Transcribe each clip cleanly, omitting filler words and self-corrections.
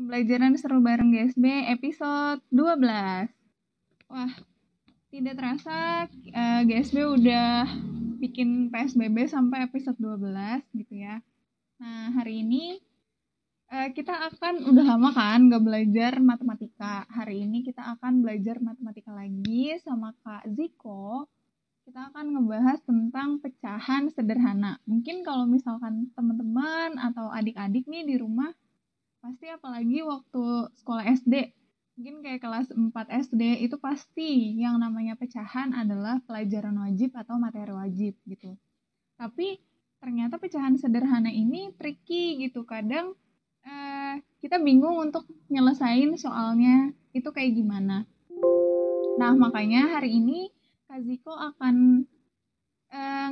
Pembelajaran seru bareng GSB episode 12. Wah, tidak terasa GSB udah bikin PSBB sampai episode 12 gitu ya. Nah, hari ini kita akan, udah lama kan gak belajar matematika. Hari ini kita akan belajar matematika lagi sama Kak Ziko. Kita akan ngebahas tentang pecahan sederhana. Mungkin kalau misalkan teman-teman atau adik-adik nih di rumah, pasti apalagi waktu sekolah SD, mungkin kayak kelas 4 SD, itu pasti yang namanya pecahan adalah pelajaran wajib atau materi wajib gitu. Tapi ternyata pecahan sederhana ini tricky gitu. Kadang kita bingung untuk nyelesain soalnya itu kayak gimana. Nah, makanya hari ini Kak Ziko akan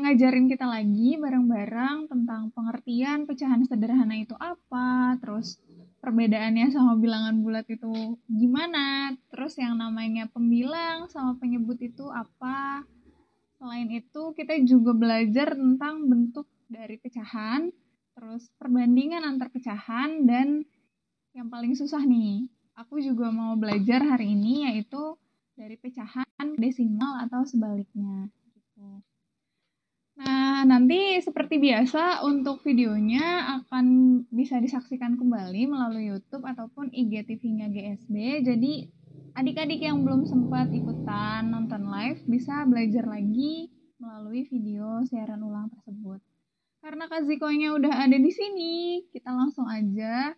ngajarin kita lagi bareng-bareng tentang pengertian pecahan sederhana itu apa, terus perbedaannya sama bilangan bulat itu gimana, terus yang namanya pembilang sama penyebut itu apa. Selain itu, kita juga belajar tentang bentuk dari pecahan, terus perbandingan antar pecahan, dan yang paling susah nih, aku juga mau belajar hari ini, yaitu dari pecahan desimal atau sebaliknya gitu. Nah, nanti seperti biasa untuk videonya akan bisa disaksikan kembali melalui YouTube ataupun IGTV-nya GSB. Jadi, adik-adik yang belum sempat ikutan nonton live bisa belajar lagi melalui video siaran ulang tersebut. Karena Kak Zikonya udah ada di sini, kita langsung aja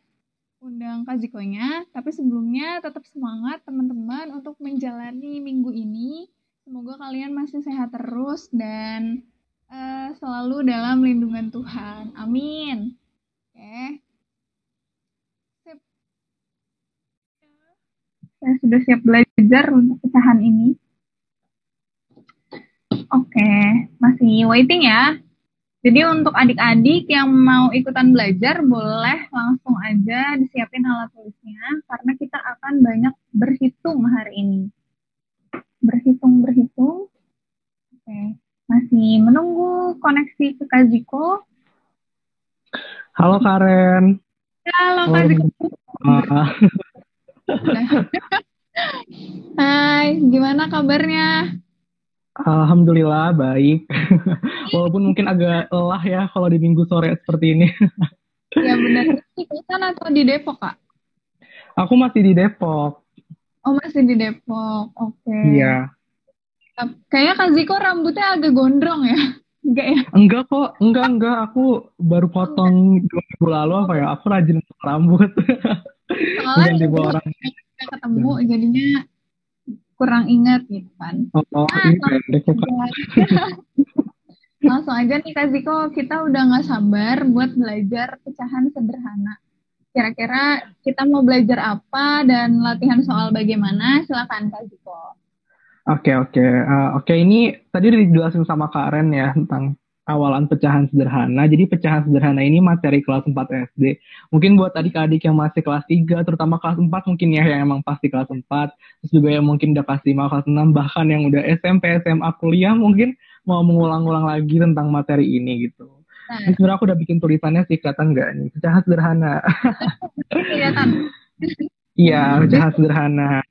undang Kak Zikonya. Tapi sebelumnya tetap semangat teman-teman untuk menjalani minggu ini. Semoga kalian masih sehat terus dan selalu dalam lindungan Tuhan. Amin. Oke. Sip. Saya sudah siap belajar untuk pecahan ini. Oke, masih waiting ya. Jadi untuk adik-adik yang mau ikutan belajar, boleh langsung aja disiapin alat tulisnya, karena kita akan banyak berhitung hari ini. Berhitung. Oke. Masih menunggu koneksi ke Kak Ziko. Halo Karen. Halo Kak Ziko. Hai, gimana kabarnya? Alhamdulillah baik. Walaupun mungkin agak lelah ya kalau di minggu sore seperti ini. Ya benar. Di kosan atau di Depok, Kak? Aku masih di Depok. Oh, masih di Depok. Oke. Iya. Kayaknya Kak Ziko rambutnya agak gondrong ya? Enggak ya? Enggak kok, enggak. Aku baru potong 2 minggu lalu apa ya? Aku rajin potong rambut. Soalnya orang ketemu jadinya kurang ingat gitu kan. Langsung aja nih Kak Ziko, kita udah gak sabar buat belajar pecahan sederhana. Kira-kira kita mau belajar apa dan latihan soal bagaimana? Silakan Kak Ziko. Oke, ini tadi udah dijelasin sama Karen ya tentang awalan pecahan sederhana. Jadi pecahan sederhana ini materi kelas 4 SD. Mungkin buat adik-adik yang masih kelas 3, terutama kelas 4 mungkin ya, yang emang pasti kelas 4. Terus juga yang mungkin udah kelas 5, kelas 6, bahkan yang udah SMP, SMA, kuliah mungkin mau mengulang-ulang lagi tentang materi ini gitu. Ini sebenarnya aku udah bikin tulisannya sih, kelihatan nggak nih? Pecahan sederhana. Kelihatan. Iya, pecahan sederhana.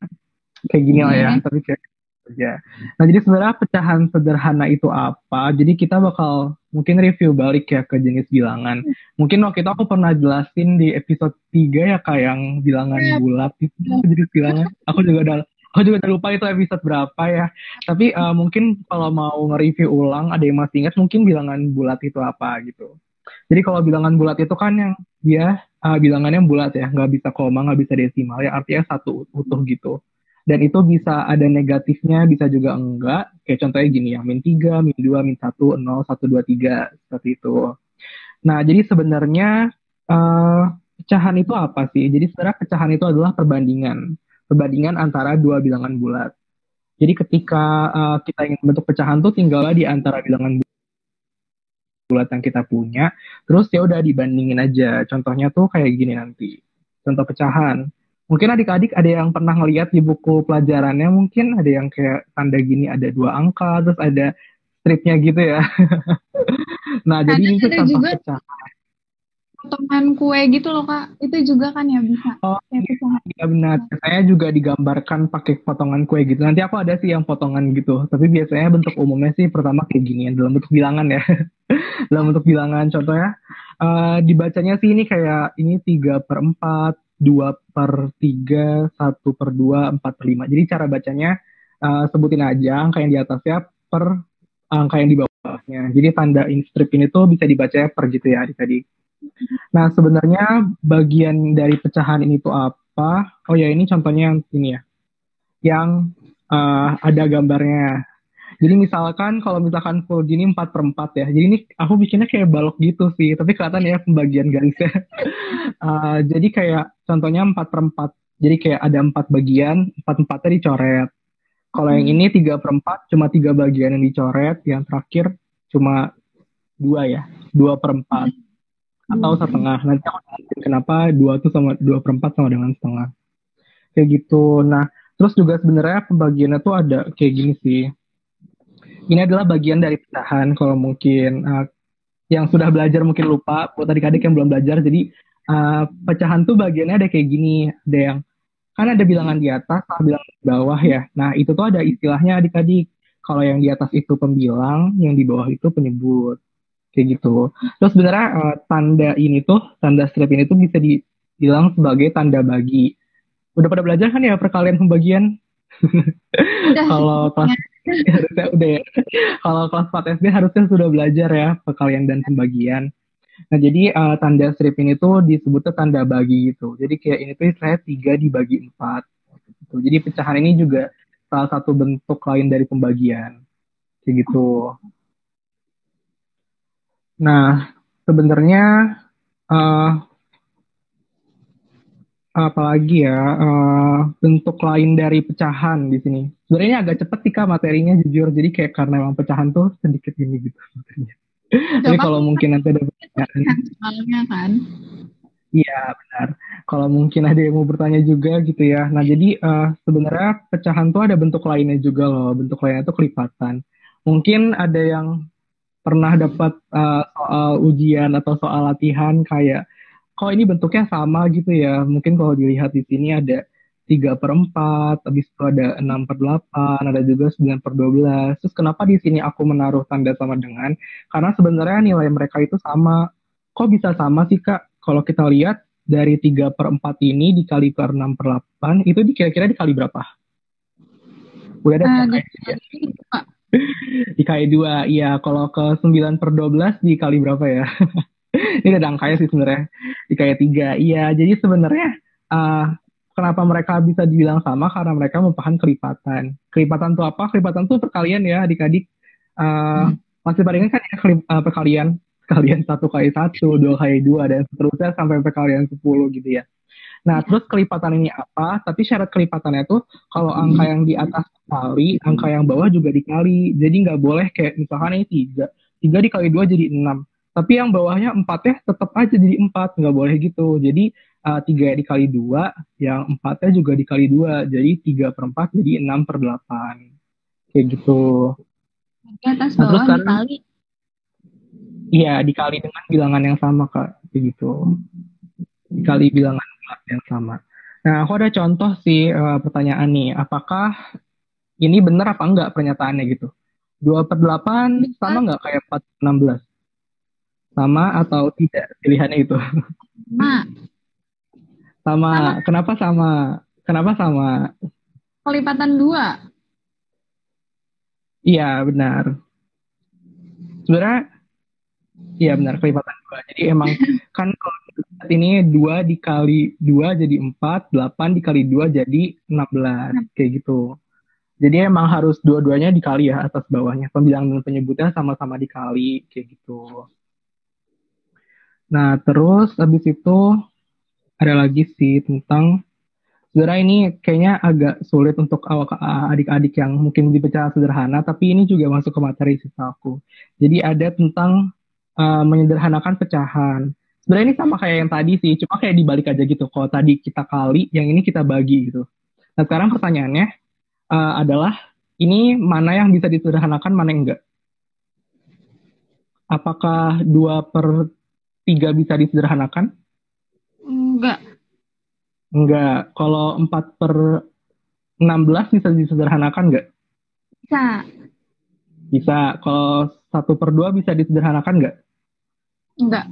Kayak gini lah ya, tapi kayak aja. Nah, jadi sebenarnya pecahan sederhana itu apa? Jadi kita bakal mungkin review balik ya ke jenis bilangan. Mungkin waktu itu aku pernah jelasin di episode 3 ya, Kak, yang bilangan bulat itu jenis bilangan. Aku juga udah lupa itu episode berapa ya. Tapi mungkin kalau mau nge-review ulang, ada yang masih ingat mungkin bilangan bulat itu apa gitu. Jadi kalau bilangan bulat itu kan yang dia bilangannya bulat ya, nggak bisa koma, nggak bisa desimal ya, artinya satu utuh gitu. Dan itu bisa ada negatifnya, bisa juga enggak. Kayak contohnya gini ya, min 3, min 2, min 1, 0, 1, 2, 3. Seperti itu. Nah, jadi sebenarnya pecahan itu apa sih? Jadi sebenarnya pecahan itu adalah perbandingan. Perbandingan antara dua bilangan bulat. Jadi ketika kita ingin membentuk pecahan tuh tinggalnya di antara bilangan bulat yang kita punya. Terus ya udah dibandingin aja. Contohnya tuh kayak gini nanti. Contoh pecahan. Mungkin adik-adik ada yang pernah ngeliat di buku pelajarannya, mungkin ada yang kayak tanda gini, ada 2 angka, terus ada stripnya gitu ya. Nah, jadi ini tuh contoh pecahan. potongan kue gitu loh Kak. Itu juga kan ya bisa. Oh Kayak iya, pecahan. iya benar. Saya juga digambarkan pakai potongan kue gitu. Nanti aku ada sih yang potongan gitu. Tapi biasanya bentuk umumnya sih pertama kayak gini ya, dalam bentuk bilangan ya. Dalam bentuk bilangan contohnya dibacanya sih ini kayak ini 3/4, 2/3, 1/2, 4/5. Jadi cara bacanya sebutin aja angka yang di atasnya per angka yang di bawahnya. Jadi tanda in strip ini tuh bisa dibaca per gitu ya adik-adik. Nah, sebenarnya bagian dari pecahan ini tuh apa? Oh ya, ini contohnya yang ini ya, yang ada gambarnya. Jadi misalkan kalau misalkan full gini 4/4 ya. Jadi ini aku bikinnya kayak balok gitu sih, tapi kelihatan ya pembagian garisnya. Jadi kayak contohnya 4/4. Jadi kayak ada 4 bagian, 4/4-nya dicoret. Kalau yang ini 3/4, cuma 3 bagian yang dicoret, yang terakhir cuma dua ya, 2/4 atau setengah. Nanti aku jelasin kenapa dua tuh sama 2/4 sama dengan setengah. Kayak gitu. Nah, terus juga sebenarnya pembagiannya tuh ada kayak gini sih. Ini adalah bagian dari pecahan kalau mungkin yang sudah belajar mungkin lupa, buat adik-adik yang belum belajar. Jadi pecahan tuh bagiannya ada kayak gini, ada yang kan ada bilangan di atas, sama bilangan di bawah ya. Nah, itu tuh ada istilahnya adik-adik. Kalau yang di atas itu pembilang, yang di bawah itu penyebut. Kayak gitu. Terus sebenarnya tanda ini tuh, tanda strip ini tuh bisa dibilang sebagai tanda bagi. Udah pada belajar kan ya perkalian pembagian? Udah sih. Kalau kelas harusnya udah ya. Kalau kelas 4 SD harusnya sudah belajar ya perkalian dan pembagian. Nah, jadi tanda strip ini tuh disebutnya tanda bagi gitu. Jadi kayak ini tuh saya 3 dibagi 4. Gitu. Jadi pecahan ini juga salah satu bentuk lain dari pembagian. Kayak gitu. Nah, sebenarnya uh, apalagi ya bentuk lain dari pecahan di sini. Sebenarnya agak cepet sih Kak materinya jujur. Jadi kayak karena emang pecahan tuh sedikit ini gitu materinya. Gak Tapi kalau apa-apa mungkin nanti ada pertanyaan, soalnya kan. iya benar. Kalau mungkin ada yang mau bertanya juga gitu ya. Nah jadi sebenarnya pecahan tuh ada bentuk lainnya juga loh. Bentuk lainnya tuh kelipatan. Mungkin ada yang pernah dapat soal ujian atau soal latihan kayak kok ini bentuknya sama gitu ya. Mungkin kalau dilihat di sini ada 3/4, habis itu ada 6/8, ada juga 9/12. Terus kenapa di sini aku menaruh tanda sama dengan? Karena sebenarnya nilai mereka itu sama. Kok bisa sama sih Kak? Kalau kita lihat dari 3/4 ini dikali per 6/8, itu kira-kira dikali berapa? Udah ada Di angkanya ya? Dikali 2, iya. Kalau ke 9/12 dikali berapa ya? Ini ada angkanya sih sebenarnya di kayak 3. Iya, jadi sebenarnya uh, kenapa mereka bisa dibilang sama karena mereka merupakan kelipatan. Kelipatan tuh apa? Kelipatan tuh perkalian ya adik-adik. Masih pada ingat kan ya perkalian? Perkalian 1 kali 1, 2 kali 2, dan seterusnya sampai perkalian 10 gitu ya. Nah, terus kelipatan ini apa? Tapi syarat kelipatannya tuh kalau angka yang di atas kali, angka yang bawah juga dikali. Jadi nggak boleh kayak misalkan ini 3. 3 dikali 2 jadi 6. Tapi yang bawahnya 4 ya tetap aja jadi 4. Nggak boleh gitu. Jadi 3 dikali 2, yang 4-nya juga dikali 2. Jadi 3/4 jadi 6/8. Kayak gitu. Di atas Nah, terus bawah sekarang, dikali. iya dikali dengan bilangan yang sama, Kak. Kayak gitu. Dikali bilangan bulat yang sama. Nah, aku ada contoh sih pertanyaan nih. Apakah ini benar apa enggak pernyataannya gitu? 2/8 sama Bisa enggak kayak 4/16? Sama atau tidak pilihannya itu? sama. Sama Sama. Kenapa sama? Kenapa sama? kelipatan 2. Iya, benar. Sebenarnya, iya benar, kelipatan 2. Jadi emang kan kalau kita lihat ini 2 dikali 2 jadi 4, 8 dikali 2 jadi 16. Kayak gitu. Jadi emang harus dua-duanya dikali ya atas bawahnya. Pembilangan dan penyebutnya sama-sama dikali kayak gitu. Nah, terus habis itu ada lagi sih tentang sebenarnya ini kayaknya agak sulit untuk adik-adik yang mungkin dibaca sederhana, tapi ini juga masuk ke materi sisa aku. Jadi ada tentang menyederhanakan pecahan. Sebenarnya ini sama kayak yang tadi sih, cuma kayak dibalik aja gitu. Kalau tadi kita kali, yang ini kita bagi gitu. Nah, sekarang pertanyaannya adalah ini mana yang bisa disederhanakan, mana yang enggak? Apakah 2/3 3 bisa disederhanakan? Enggak. Enggak. Kalau 4/16 bisa disederhanakan nggak? Bisa. Bisa. Kalau 1/2 bisa disederhanakan nggak? Enggak.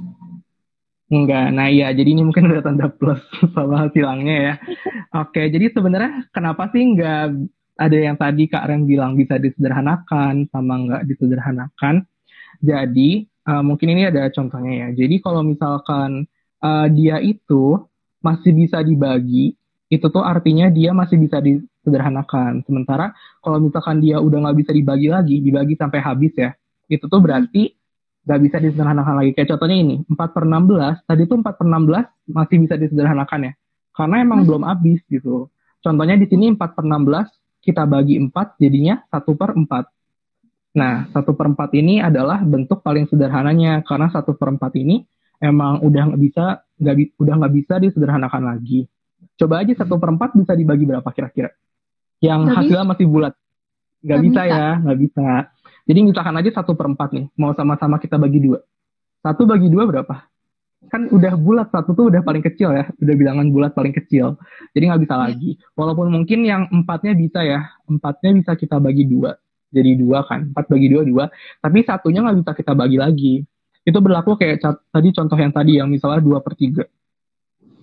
Enggak. Nah iya, jadi ini mungkin udah tanda plus sama hasilnya ya. Oke, jadi sebenarnya kenapa sih nggak ada yang tadi Kak Ren bilang bisa disederhanakan sama nggak disederhanakan? Jadi mungkin ini ada contohnya ya. Jadi kalau misalkan dia itu masih bisa dibagi, itu tuh artinya dia masih bisa disederhanakan. Sementara kalau misalkan dia udah nggak bisa dibagi lagi, dibagi sampai habis ya, itu tuh berarti nggak bisa disederhanakan lagi. Kayak contohnya ini, 4/16, tadi tuh 4/16 masih bisa disederhanakan ya. Karena emang belum habis gitu. Contohnya di sini 4/16, kita bagi 4, jadinya 1/4. Nah, 1/4 ini adalah bentuk paling sederhananya, karena 1/4 ini emang udah nggak bisa disederhanakan lagi. Coba aja 1/4 bisa dibagi berapa kira-kira? Yang Nggak hasilnya masih bulat. Nggak Nggak bisa bisa. ya, nggak bisa. Jadi misalkan aja 1/4 nih, mau sama-sama kita bagi 2. 1 bagi 2 berapa? Kan udah bulat, 1 tuh udah paling kecil ya, udah bilangan bulat paling kecil. Jadi nggak bisa Ya. lagi. Walaupun mungkin yang 4-nya bisa ya, 4-nya bisa kita bagi 2. Jadi 2 kan, 4 bagi 2, 2. Tapi 1-nya nggak bisa kita bagi lagi. Itu berlaku kayak tadi contoh yang tadi, yang misalnya 2/3.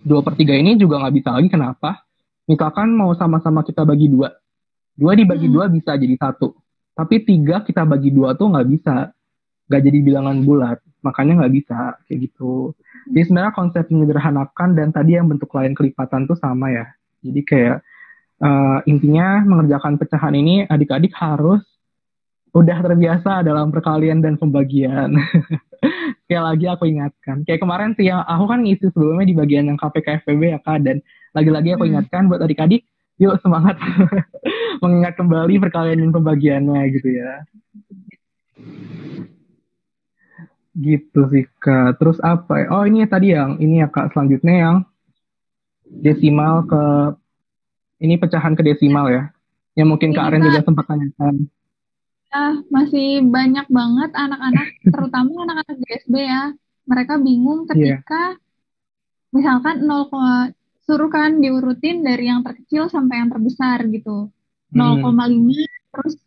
2/3 ini juga nggak bisa lagi, kenapa? Misalkan mau sama-sama kita bagi 2. 2 dibagi 2 bisa jadi 1. Tapi 3 kita bagi 2 tuh nggak bisa. Nggak jadi bilangan bulat. Makanya nggak bisa. Kayak gitu. Jadi sebenarnya konsep menyederhanakan dan tadi yang bentuk lain kelipatan tuh sama ya. Jadi kayak intinya mengerjakan pecahan ini adik-adik harus udah terbiasa dalam perkalian dan pembagian. Kayak lagi aku ingatkan. Kayak kemarin sih yang aku kan ngisi sebelumnya di bagian yang KPK FPB ya Kak. Dan lagi-lagi aku ingatkan buat adik-adik, yuk semangat mengingat kembali perkalian dan pembagiannya gitu ya. Gitu sih Kak. Terus apa ya? Oh ini tadi ini ya Kak. Selanjutnya yang desimal ke, ini pecahan ke desimal ya. Yang mungkin Ini Kak Aren Kak, juga sempat tanyakan. masih banyak banget anak-anak, terutama anak-anak GSB ya. Mereka bingung Iya. ketika misalkan 0, suruh kan diurutin dari yang terkecil sampai yang terbesar gitu. Hmm. 0,5, terus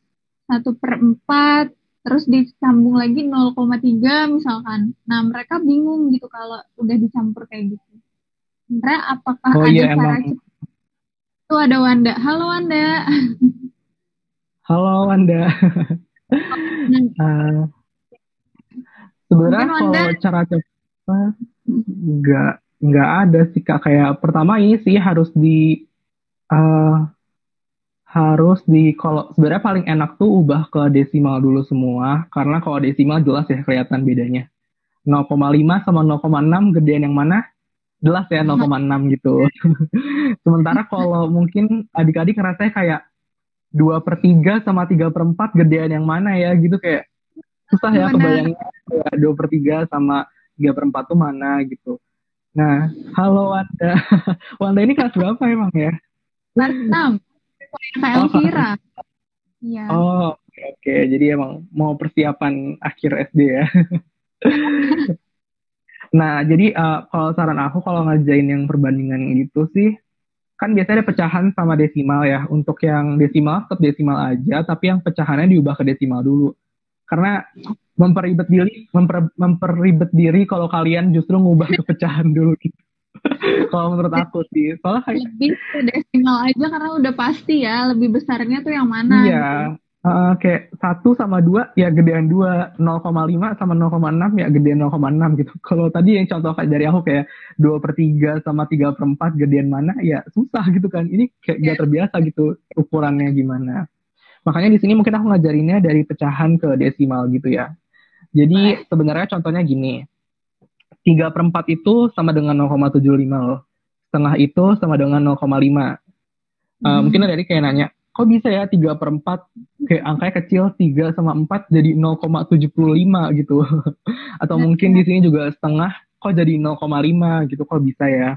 1/4, terus disambung lagi 0,3 misalkan. Nah, mereka bingung gitu kalau udah dicampur kayak gitu. Sebenarnya apakah Oh ada iya cara emang. cepat? Itu ada Wanda. Halo Wanda. Halo Anda. Nah, Eh, mungkin sebenarnya Wanda, kalau cara cepat nggak ada sih Kak. Kayak pertama ini sih eh, kalau sebenarnya paling enak tuh ubah ke desimal dulu semua, karena kalau desimal jelas ya kelihatan bedanya. 0,5 sama 0,6 gedean yang mana? Jelas ya 0,6 gitu. Sementara kalau mungkin adik-adik ngerasanya kayak 2/3 sama 3/4 gedean yang mana ya gitu, kayak susah ya benar. kebayangnya kayak 2/3 sama 3/4 tuh mana gitu. Nah, halo Wanda. Wanda ini kelas berapa emang ya? Kelas 6. Kak Oh, Elvira. Iya. oh, oke, oke. Jadi emang mau persiapan akhir SD ya. Nah, jadi kalau saran aku kalau ngajain yang perbandingan gitu sih, kan biasanya ada pecahan sama desimal ya. Untuk yang desimal tetap desimal aja, tapi yang pecahannya diubah ke desimal dulu. Karena memperribet diri kalau kalian justru ngubah ke pecahan dulu gitu. Kalau menurut aku sih, soalnya kayak Lebih ke desimal aja karena udah pasti ya, lebih besarnya tuh yang mana iya, gitu. kayak 1 sama 2 ya gedean 2, 0,5 sama 0,6 ya gedean 0,6 gitu. Kalau tadi yang contoh kayak dari aku kayak 2/3 sama 3/4 gedean mana ya susah gitu kan. Ini kayak Ya, gak terbiasa gitu ukurannya gimana. Makanya di sini mungkin aku ngajarinnya dari pecahan ke desimal gitu ya. boleh. Jadi sebenarnya contohnya gini, 3/4 itu sama dengan 0,75 loh. Setengah itu sama dengan 0,5. Mungkin Hmm. ada kayak nanya, kok bisa ya 3/4 kayak angkanya kecil, 3 sama 4 jadi 0,75 gitu. Atau Ya, mungkin di ya. sini juga setengah, kok jadi 0,5 gitu, kok bisa ya.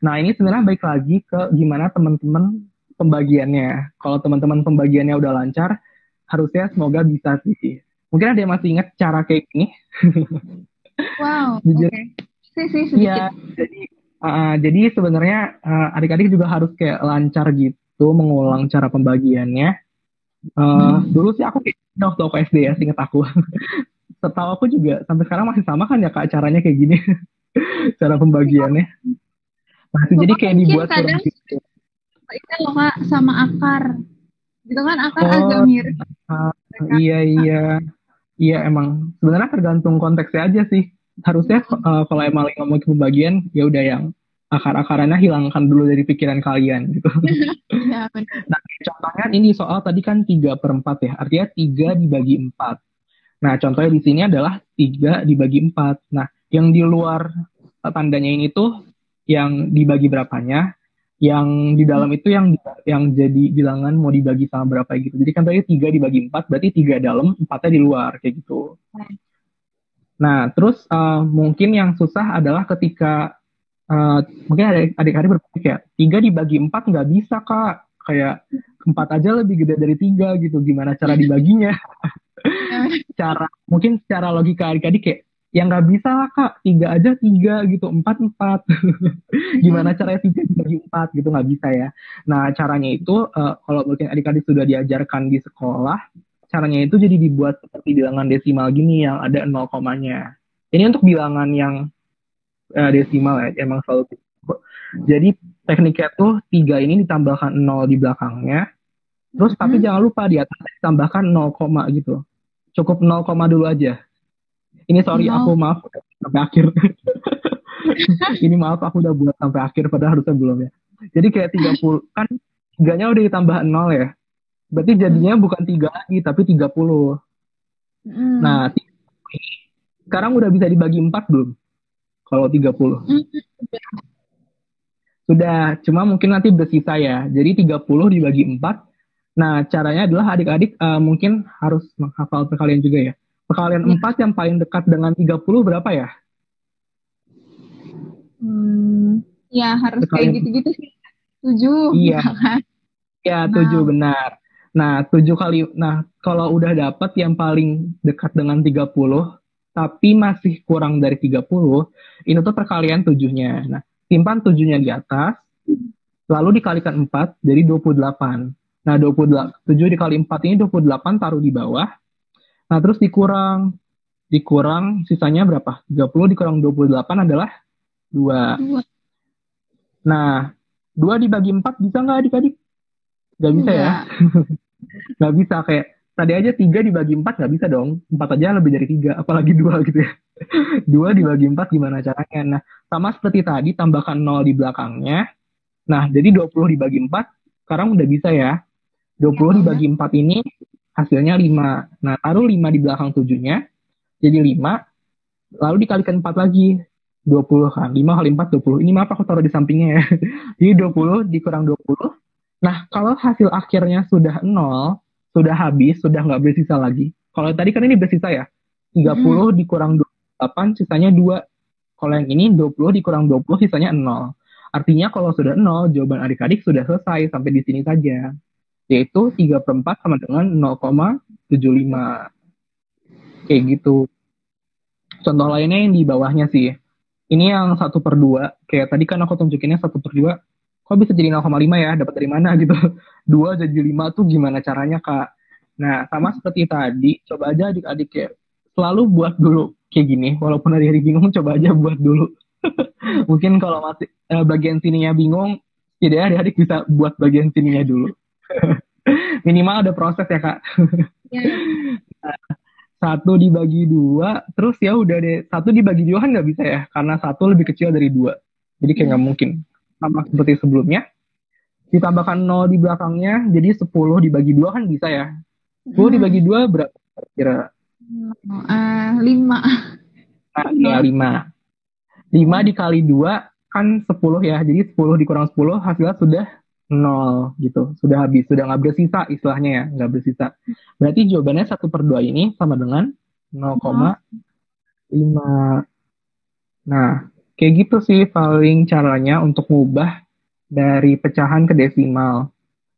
Nah ini sebenarnya baik lagi ke gimana teman-teman pembagiannya. Kalau teman-teman pembagiannya udah lancar, harusnya semoga bisa sih. Mungkin ada yang masih ingat cara kayak gini. Wow, Jujur, oke. sih Iya, sedikit. jadi sebenarnya adik-adik juga harus kayak lancar gitu mengulang cara pembagiannya. Dulu sih aku kayak waktu aku SD ya, inget aku. Setahu aku juga sampai sekarang masih sama kan ya kak caranya kayak gini, cara pembagiannya. Nah, itu jadi Cuma kayak mungkin dibuat kurang kadang gitu. itu loh Kak sama akar. Gitu kan akar agak Oh, mirip ah, mereka. iya iya iya emang sebenarnya tergantung konteksnya aja sih. Harusnya kalau emang lagi ngomong pembagian ya udah yang akar-akarannya hilangkan dulu dari pikiran kalian gitu. Iya benar. Nah, contohnya ini soal tadi kan 3/4 ya, artinya 3 dibagi 4. Nah, contohnya di sini adalah 3 dibagi 4. Nah, yang di luar tandanya ini tuh yang dibagi berapanya, yang di dalam itu yang jadi bilangan mau dibagi sama berapa gitu. Jadi kan tadi 3 dibagi 4, berarti 3 dalam, 4-nya di luar, kayak gitu. Nah, terus mungkin yang susah adalah ketika eh, mungkin ada adik-adik berpikir ya, 3 dibagi 4 nggak bisa, Kak. Kayak 4 aja lebih gede dari 3 gitu. Gimana cara dibaginya? Iya, Mungkin secara logika adik-adik kayak, ya nggak bisa lah, Kak. 3 aja 3 gitu, 4 4. Gimana caranya 3 dibagi 4 gitu, nggak bisa ya. Nah, caranya itu kalau mungkin adik-adik sudah diajarkan di sekolah, caranya itu jadi dibuat seperti bilangan desimal gini yang ada 0 komanya. Ini untuk bilangan yang desimal ya, emang selalu gitu. Jadi tekniknya tuh 3 ini ditambahkan 0 di belakangnya, terus tapi jangan lupa di atas ditambahkan 0 koma gitu. Cukup 0 koma dulu aja. Ini sorry, aku nol. maaf sampai akhir. Ini maaf aku udah buat sampai akhir padahal harusnya belum ya. Jadi kayak 30 kan 3-nya udah ditambah 0 ya. Berarti jadinya bukan 3 lagi tapi 30. Mm. Nah, sekarang udah bisa dibagi 4 belum? Kalau 30. Mm. Sudah, cuma mungkin nanti bersisa ya. Jadi 30 dibagi 4. Nah, caranya adalah adik-adik mungkin harus menghafal perkalian juga ya. Perkalian Ya. 4 yang paling dekat dengan 30 berapa ya? Ya harus kayak Perkalian gitu-gitu sih. 7 iya, misalkan. ya 7 6. benar. Nah, 7 kali, nah kalau udah dapat yang paling dekat dengan 30, tapi masih kurang dari 30, itu tuh perkalian 7-nya. Nah, simpan 7-nya di atas, lalu dikalikan 4, jadi 28. Nah, 28, 7 dikali 4 ini 28 taruh di bawah. Nah, terus dikurang sisanya berapa? 30 dikurang 28 adalah 2. 2. Nah, 2 dibagi 4 bisa nggak adik-adik? Nggak bisa ya? Enggak. Nggak bisa, kayak tadi aja 3 dibagi 4 nggak bisa dong. 4 aja lebih dari 3, apalagi 2 gitu ya. 2 dibagi 4 gimana caranya? Nah, sama seperti tadi, tambahkan 0 di belakangnya. Nah, jadi 20 dibagi 4, sekarang udah bisa ya. Ya 20 udah. dibagi 4 ini hasilnya 5. Nah, taruh 5 di belakang 7-nya, jadi 5. Lalu dikalikan 4 lagi. 20 kan. 5 kali 4, 20. Ini maaf aku taruh di sampingnya ya. Jadi 20 dikurang 20. Nah, kalau hasil akhirnya sudah 0, sudah habis, sudah nggak bersisa lagi. Kalau tadi kan ini bersisa ya. 30 dikurang 28, sisanya 2. Kalau yang ini 20 dikurang 20, sisanya 0. Artinya kalau sudah 0, jawaban adik-adik sudah selesai sampai di sini saja. Yaitu 3/4 sama dengan 0,75. Kayak gitu. Contoh lainnya yang di bawahnya sih. Ini yang 1/2. Kayak tadi kan aku tunjukinnya 1/2. Kok bisa jadi 0,5 ya? Dapat dari mana gitu. 2 jadi 5 tuh gimana caranya, Kak? Nah, sama seperti tadi, coba aja adik-adik kayak selalu buat dulu kayak gini. Walaupun hari-hari bingung, coba aja buat dulu. Mungkin kalau masih bagian sininya bingung, jadi adik-adik bisa buat bagian sininya dulu. Minimal ada proses ya, Kak. Ya. Satu dibagi dua, terus ya udah deh. Satu dibagi dua kan nggak bisa ya, karena satu lebih kecil dari dua. Jadi kayak nggak mungkin. Sama seperti sebelumnya, ditambahkan 0 di belakangnya, jadi 10 dibagi dua kan bisa ya. 10 dibagi dua berapa kira? 5. Nah, ya 5. 5 dikali 2 kan 10 ya, jadi 10 dikurang 10 hasilnya sudah 0 gitu. Sudah habis, sudah nggak bersisa istilahnya ya, nggak bersisa. Berarti jawabannya 1/2 ini sama dengan 0,5. Nah, kayak gitu sih paling caranya untuk mengubah dari pecahan ke desimal.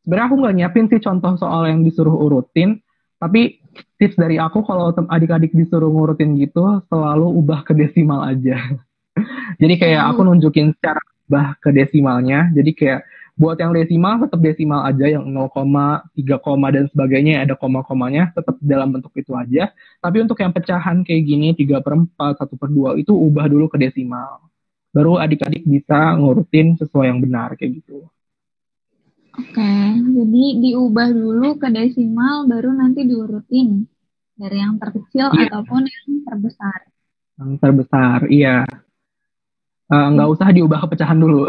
Sebenarnya aku nggak nyiapin sih contoh soal yang disuruh urutin, tapi tips dari aku kalau adik-adik disuruh ngurutin gitu, selalu ubah ke desimal aja. Jadi kayak aku Oh, nunjukin secara bah ke desimalnya. Jadi kayak buat yang desimal tetap desimal aja yang 0, 3, dan sebagainya ada koma-komanya tetap dalam bentuk itu aja. Tapi untuk yang pecahan kayak gini 3/4, 1/2 itu ubah dulu ke desimal. Baru adik-adik bisa ngurutin sesuai yang benar kayak gitu. oke. Jadi diubah dulu ke desimal, baru nanti diurutin dari yang terkecil Iya, ataupun yang terbesar. yang terbesar. Iya. Nggak Jadi usah diubah ke pecahan dulu.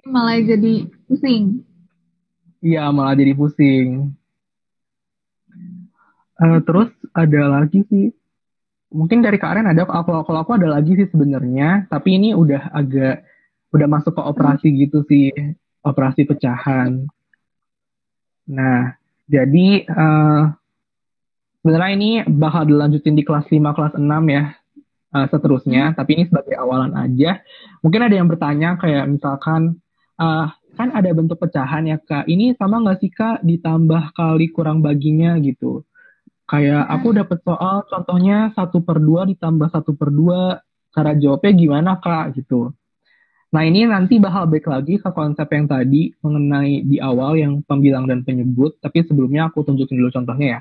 malah jadi pusing. Iya, malah jadi pusing. Terus ada lagi sih. Mungkin dari Kak Aren ada, kalau aku ada lagi sih sebenarnya. Tapi ini udah masuk ke operasi gitu sih. Operasi pecahan. Nah, jadi sebenarnya ini bakal dilanjutin di kelas 5 kelas 6 ya. Hmm? Seterusnya, tapi ini sebagai awalan aja. Mungkin ada yang bertanya kayak misalkan, kan ada bentuk pecahan ya Kak, ini sama nggak sih Kak ditambah kali kurang baginya gitu. Kayak aku Mm-mm. dapet soal contohnya 1/2 ditambah 1/2, cara jawabnya gimana Kak gitu. Nah ini nanti bakal balik lagi ke konsep yang tadi mengenai di awal yang pembilang dan penyebut, tapi sebelumnya aku tunjukin dulu contohnya ya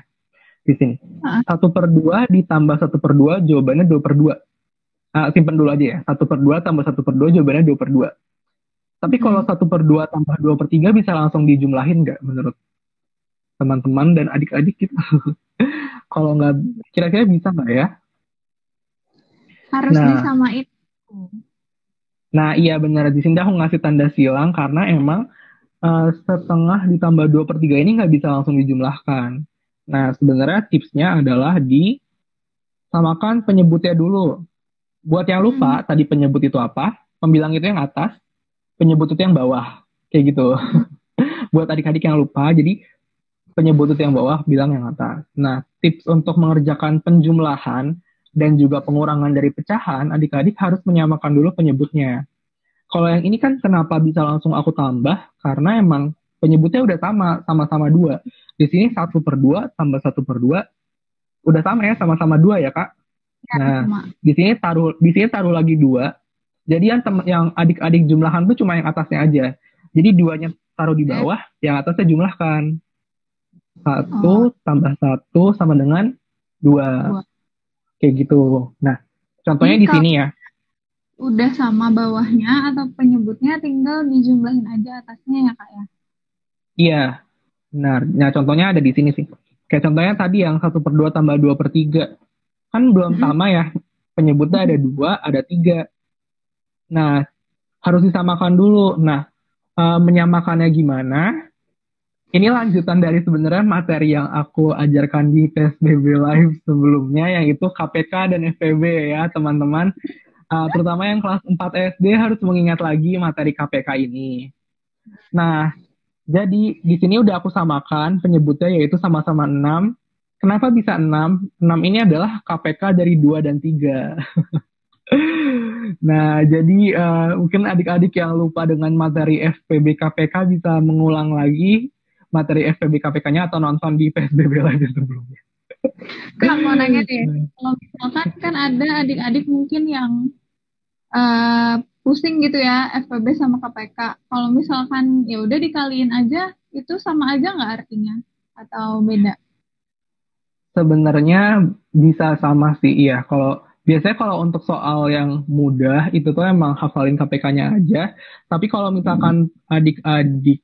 di sini. Ah, 1/2 ditambah 1/2 jawabannya 2/2. Simpen dulu aja ya. 1/2 tambah 1/2 jawabannya 2/2. Tapi kalau mm-mm. 1/2 tambah 2/3 bisa langsung dijumlahin nggak menurut teman-teman dan adik-adik gitu? Kalau nggak, kira-kira bisa nggak ya? Harus Nah, disamain. nah iya benar. Di sini aku ngasih tanda silang karena emang setengah ditambah 2/3 ini nggak bisa langsung dijumlahkan. Nah, sebenarnya tipsnya adalah disamakan penyebutnya dulu. Buat yang Mm-mm. lupa, tadi penyebut itu apa? Pembilang itu yang atas, penyebut itu yang bawah. Kayak gitu. Mm-mm. Buat adik-adik yang lupa, jadi penyebut itu yang bawah, bilang yang atas. Nah, tips untuk mengerjakan penjumlahan dan juga pengurangan dari pecahan, adik-adik harus menyamakan dulu penyebutnya. Kalau yang ini kan kenapa bisa langsung aku tambah? Karena emang penyebutnya udah sama, sama-sama dua. Di sini 1/2 tambah 1/2 udah sama ya, sama-sama dua ya Kak. Ya, Nah, sama. di sini taruh lagi dua. Jadi yang adik-adik jumlahan tuh cuma yang atasnya aja. Jadi duanya taruh di Oke. bawah, yang atasnya jumlahkan. Satu Oh, tambah satu sama dengan dua. dua. Kayak gitu. Nah, contohnya Ini di kalau sini ya. udah sama bawahnya atau penyebutnya tinggal dijumlahin aja atasnya ya Kak ya. Iya, benar. Nah, contohnya ada di sini sih. Kayak contohnya tadi yang 1/2 tambah 2/3. Kan belum Mm-mm. sama ya. Penyebutnya ada dua, ada tiga. Nah, harus disamakan dulu. Nah, menyamakannya gimana? Ini lanjutan dari sebenarnya materi yang aku ajarkan di PSBB Live sebelumnya, yaitu KPK dan FPB ya, teman-teman. Terutama yang kelas 4 SD harus mengingat lagi materi KPK ini. Nah, jadi di sini udah aku samakan penyebutnya yaitu sama-sama 6. Kenapa bisa 6? 6 ini adalah KPK dari 2 dan 3. Nah, jadi mungkin adik-adik yang lupa dengan materi FPB KPK bisa mengulang lagi materi FPB KPK-nya atau nonton di PSBB lagi sebelumnya. Kak mau nanya deh, kalau misalkan kan ada adik-adik mungkin yang eh, pusing gitu ya FPB sama KPK. Kalau misalkan ya udah dikaliin aja, itu sama aja nggak artinya? Atau beda? Sebenarnya bisa sama sih, iya. Biasanya kalau untuk soal yang mudah itu tuh emang hafalin KPK-nya aja. Tapi kalau misalkan adik-adik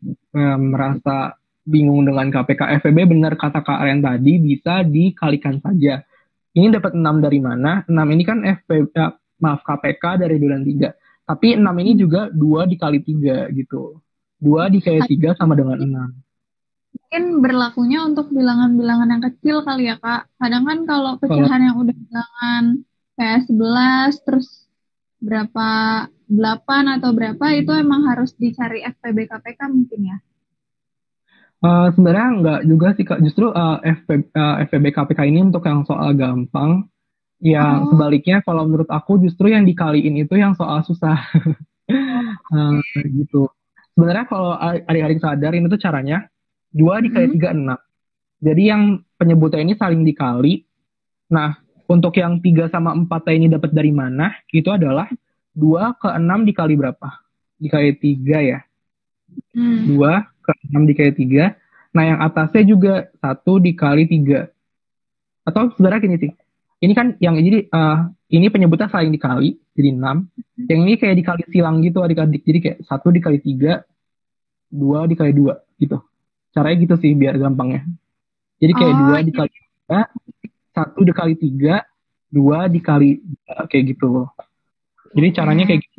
merasa bingung dengan KPK FEB, benar kata Kak Aren tadi bisa dikalikan saja. Ini dapat 6 dari mana? 6 ini kan maaf KPK dari 2 dan 3. Tapi 6 ini juga 2 dikali 3 gitu. 2 dikali 3 sama dengan 6. Mungkin berlakunya untuk bilangan-bilangan yang kecil kali ya Kak. Kadang kan kalau Kalau pecahan yang udah bilangan kayak 11 terus berapa 8 atau berapa itu emang harus dicari FPB KPK mungkin ya. Sebenarnya nggak juga sih Kak. Justru FPB KPK ini untuk yang soal gampang. Yang Oh, sebaliknya kalau menurut aku justru yang dikaliin itu yang soal susah. Gitu. Sebenarnya kalau adik-adik sadar ini tuh caranya 2 dikali mm-mm. 3 6. Jadi yang penyebutnya ini saling dikali. Nah, untuk yang 3 sama 4 ini dapat dari mana? Itu adalah 2 ke 6 dikali berapa? Dikali 3 ya. 2 ke 6 dikali 3. Nah, yang atasnya juga 1 dikali 3. Atau sebenarnya gini sih. Ini kan yang ini penyebutnya saling dikali, jadi 6. Yang ini kayak dikali silang gitu adik-adik. Jadi kayak 1 dikali 3, 2 dikali 2 gitu. Caranya gitu sih biar gampangnya. Jadi kayak 2 dikali 3, 1 dikali 3, 2 dikali 2, kayak gitu. Jadi caranya kayak gitu.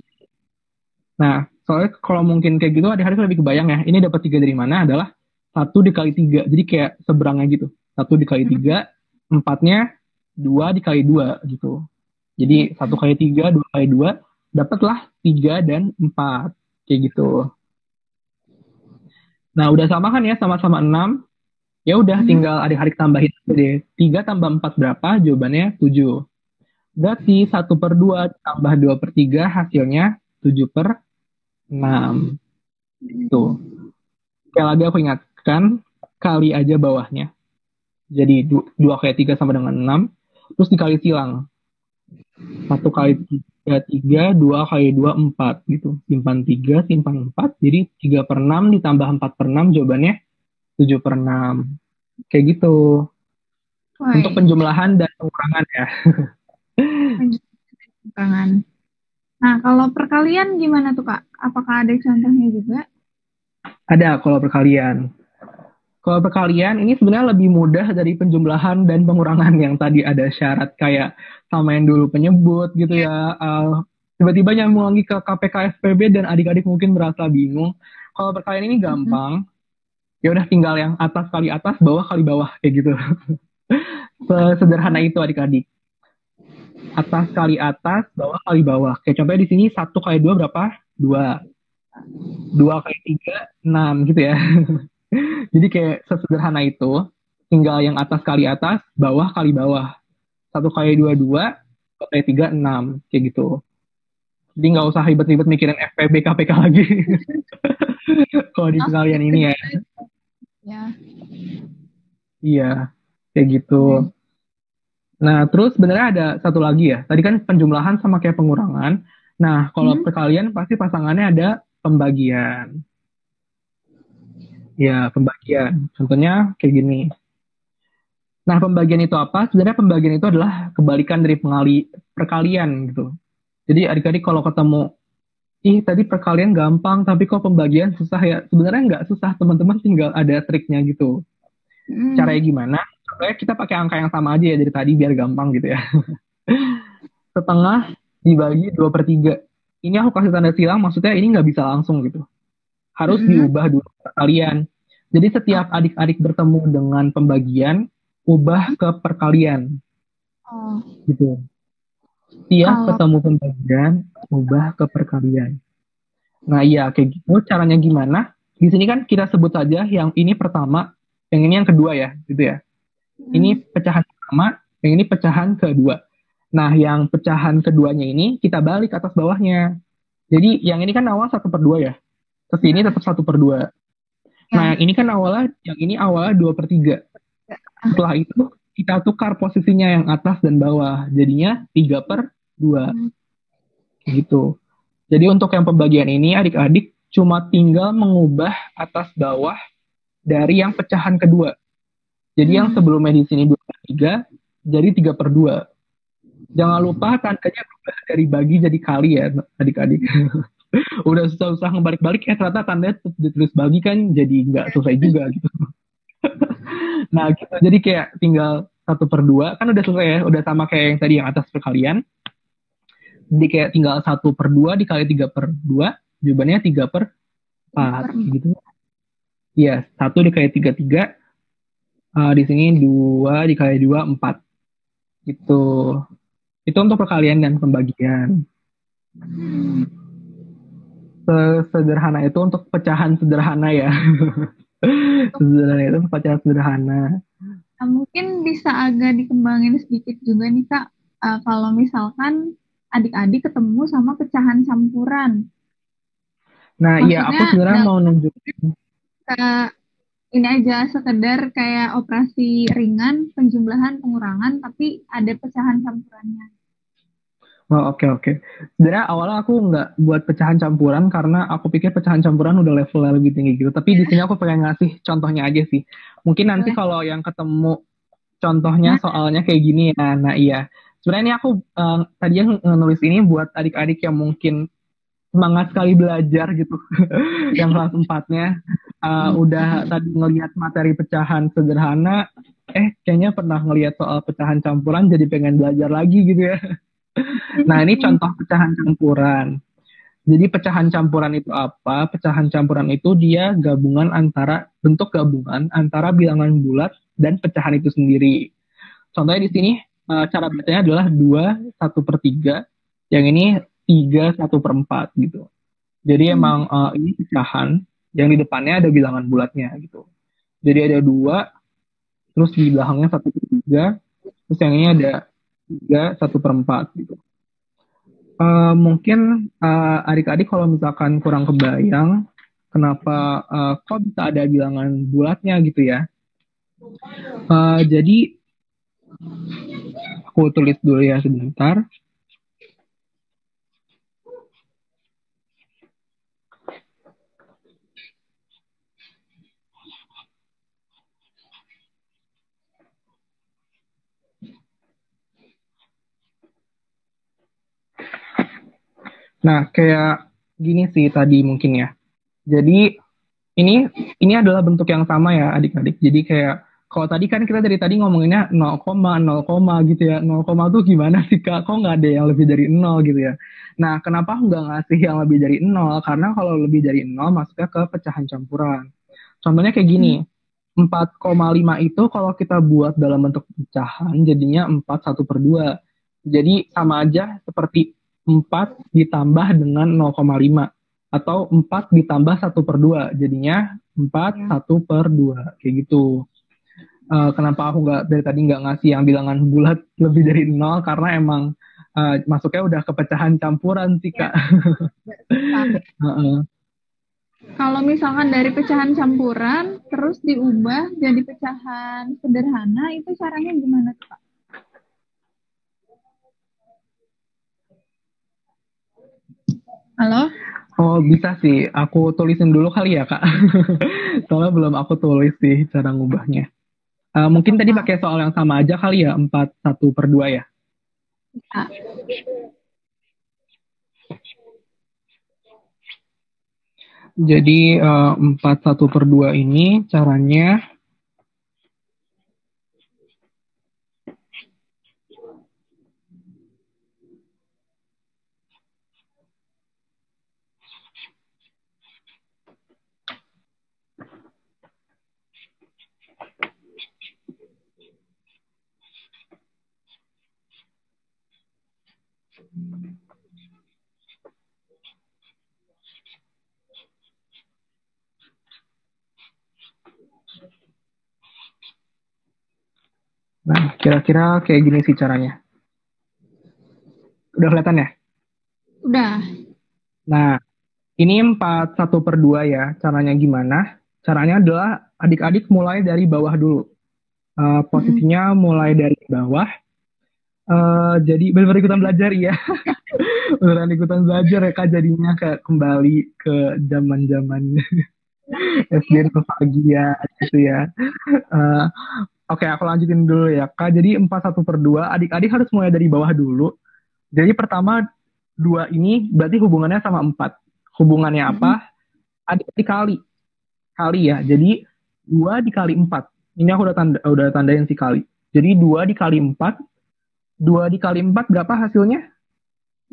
Nah, soalnya kalau mungkin kayak gitu adik-adik lebih kebayang ya. Ini dapat 3 dari mana adalah 1 dikali 3. Jadi kayak seberangnya gitu. 1 dikali 3, 4-nya 2 dikali 2 gitu. Jadi 1 kali 3, 2 kali 2, dapatlah 3 dan 4. Kayak gitu. Nah, udah sama kan ya, sama-sama 6. Ya udah tinggal adik-adik tambahin aja deh. 3 tambah 4 berapa? Jawabannya 7. Berarti 1/2 tambah 2/3 hasilnya 7/6. Tuh. Sekali lagi aku ingatkan, kali aja bawahnya. Jadi 2 kali 3 sama dengan 6. Terus dikali silang. 1 kali 3, 3. 2 kali 2, 4. Gitu. Simpan 3, simpan 4. Jadi 3/6 ditambah 4/6 jawabannya 7/6. Kayak gitu. Untuk penjumlahan dan pengurangan ya. Pengurangan. Nah, kalau perkalian gimana tuh, Kak? Apakah ada contohnya juga? Ada kalau perkalian. Kalau perkalian ini sebenarnya lebih mudah dari penjumlahan dan pengurangan yang tadi ada syarat kayak samain dulu penyebut gitu ya. Tiba-tiba nyambung lagi ke KPK SPB dan adik-adik mungkin merasa bingung. Kalau perkalian ini gampang. Ya udah tinggal yang atas kali atas, bawah kali bawah kayak gitu. Sederhana itu adik-adik. Atas kali atas, bawah kali bawah. Kayak contohnya di sini 1 kali 2 berapa? 2. 2 kali 3, 6 gitu ya. Jadi kayak sesederhana itu, tinggal yang atas kali atas, bawah kali bawah. 1 kali 2, 2, 1 kali 3, 6. Kayak gitu. Jadi nggak usah ribet-ribet mikirin FPB, KPK lagi. Kalau di perkalian ini ya. Ya. Iya, kayak gitu. Nah, terus sebenarnya ada satu lagi ya. Tadi kan penjumlahan sama kayak pengurangan. Nah, kalau perkalian pasti pasangannya ada pembagian. Ya, pembagian. Contohnya kayak gini. Nah, pembagian itu apa? Sebenarnya pembagian itu adalah kebalikan dari perkalian gitu. Jadi adik-adik kalau ketemu, tadi perkalian gampang, tapi kok pembagian susah ya? Sebenarnya nggak susah, teman-teman, tinggal ada triknya gitu. Caranya gimana? Supaya kita pakai angka yang sama aja ya dari tadi biar gampang gitu ya. Setengah dibagi 2/3. Ini aku kasih tanda silang, maksudnya ini nggak bisa langsung gitu. Harus diubah dulu perkalian. Jadi setiap adik-adik bertemu dengan pembagian, ubah ke perkalian. Gitu. Setiap ketemu pembagian, ubah ke perkalian. Nah iya, kayak gitu. Caranya gimana? Di sini kan kita sebut saja yang ini pertama, yang ini yang kedua ya, gitu ya. Ini pecahan pertama, yang ini pecahan kedua. Nah, yang pecahan keduanya ini kita balik atas bawahnya. Jadi yang ini kan awal 1/2 ya. Terus ini tetap 1/2. Nah, yang ini kan yang ini awalnya 2/3. Setelah itu kita tukar posisinya yang atas dan bawah. Jadinya 3/2. Gitu. Jadi untuk yang pembagian ini adik-adik cuma tinggal mengubah atas bawah dari yang pecahan kedua. Jadi yang sebelumnya di sini 2/3 jadi 3/2. Jangan lupa tandanya berubah dari bagi jadi kali ya adik-adik. Udah susah-susah ngebalik-balik ternyata tandanya ditulis bagi kan jadi nggak selesai juga gitu. Nah gitu, jadi kayak tinggal 1/2 kan udah selesai ya, udah sama kayak yang tadi yang atas perkalian. Jadi kayak tinggal 1/2 dikali 3/2, jawabannya 3/4 gitu. Iya, 1 dikali 3, 3. Di sini 2 dikali 2, 4. Gitu. Itu untuk perkalian dan pembagian. Sederhana itu untuk pecahan sederhana ya. Sederhana itu pecahan sederhana. Nah, mungkin bisa agak dikembangin sedikit juga nih Kak. Kalau misalkan adik-adik ketemu sama pecahan campuran. Nah, iya aku sebenarnya mau nunjukin. ini aja sekedar kayak operasi ringan, penjumlahan, pengurangan, tapi ada pecahan campurannya. Oh, oke oke. Sebenarnya awalnya aku nggak buat pecahan campuran karena aku pikir pecahan campuran udah levelnya lebih tinggi gitu. Tapi di sini aku pengen ngasih contohnya aja sih. Mungkin nanti Boleh. kalau yang ketemu contohnya Nah, soalnya kayak gini ya. Nah iya. Sebenarnya ini aku tadi yang nulis ini buat adik-adik yang mungkin semangat sekali belajar gitu. Yang kelas empatnya udah tadi ngelihat materi pecahan sederhana. Kayaknya pernah ngelihat soal pecahan campuran jadi pengen belajar lagi gitu ya. Nah, ini contoh pecahan campuran. Jadi pecahan campuran itu apa? Pecahan campuran itu dia gabungan antara bentuk gabungan antara bilangan bulat dan pecahan itu sendiri. Contohnya di sini cara bacanya adalah 2/1/3. Yang ini 3/1/4 gitu. Jadi emang ini pecahan yang di depannya ada bilangan bulatnya gitu. Jadi ada 2, terus di belakangnya 1/3, terus yang ini ada 3/1/4 gitu. Mungkin adik-adik kalau misalkan kurang kebayang kenapa kok bisa ada bilangan bulatnya gitu ya. Jadi aku tulis dulu ya sebentar. Nah, kayak gini sih tadi mungkin ya. Jadi ini ini adalah bentuk yang sama ya adik-adik. Jadi kayak kalau tadi kan kita dari tadi ngomonginnya 0, gitu ya. 0, tuh gimana sih Kak? Kok nggak ada yang lebih dari 0 gitu ya? Nah, kenapa aku nggak ngasih yang lebih dari 0? Karena kalau lebih dari 0 masuknya ke pecahan campuran. Contohnya kayak gini. 4,5 itu kalau kita buat dalam bentuk pecahan jadinya 4/1/2. Jadi sama aja seperti 4 ditambah dengan 0,5 atau 4 ditambah 1/2 jadinya 4/1/2 kayak gitu. Kenapa aku nggak dari tadi nggak ngasih yang bilangan bulat lebih dari 0 karena emang masuknya udah ke pecahan campuran sih ya. Kak. Kalau misalkan dari pecahan campuran terus diubah jadi pecahan sederhana, itu caranya gimana tuh, Kak? Halo? Oh bisa sih, aku tulisin dulu kali ya Kak. Soalnya belum aku tulis sih cara ngubahnya. Mungkin tadi Apa? pakai soal yang sama aja kali ya, 4/1/2 ya. Ah, Jadi 4/1/2 ini caranya, nah kira-kira kayak gini sih caranya. Udah kelihatan ya? udah. Nah, ini 4/1/2 ya. Caranya gimana? Caranya adalah adik-adik mulai dari bawah dulu. Mm-mm. Posisinya mulai dari bawah. Jadi benar-benar ikutan belajar ya. Beneran ikutan belajar ya Kak jadinya kayak kembali ke zaman-zaman SD nostalgia gitu ya. Eh, Oke, aku lanjutin dulu ya Kak. Jadi 4/1/2 adik-adik harus mulai dari bawah dulu. Jadi pertama 2 ini berarti hubungannya sama 4. Hubungannya Mm-mm. apa? Adik-adik kali. Kali ya. Jadi 2 dikali 4. Ini aku udah tandain sih kali. Jadi 2 dikali 4. 2 dikali 4 berapa hasilnya?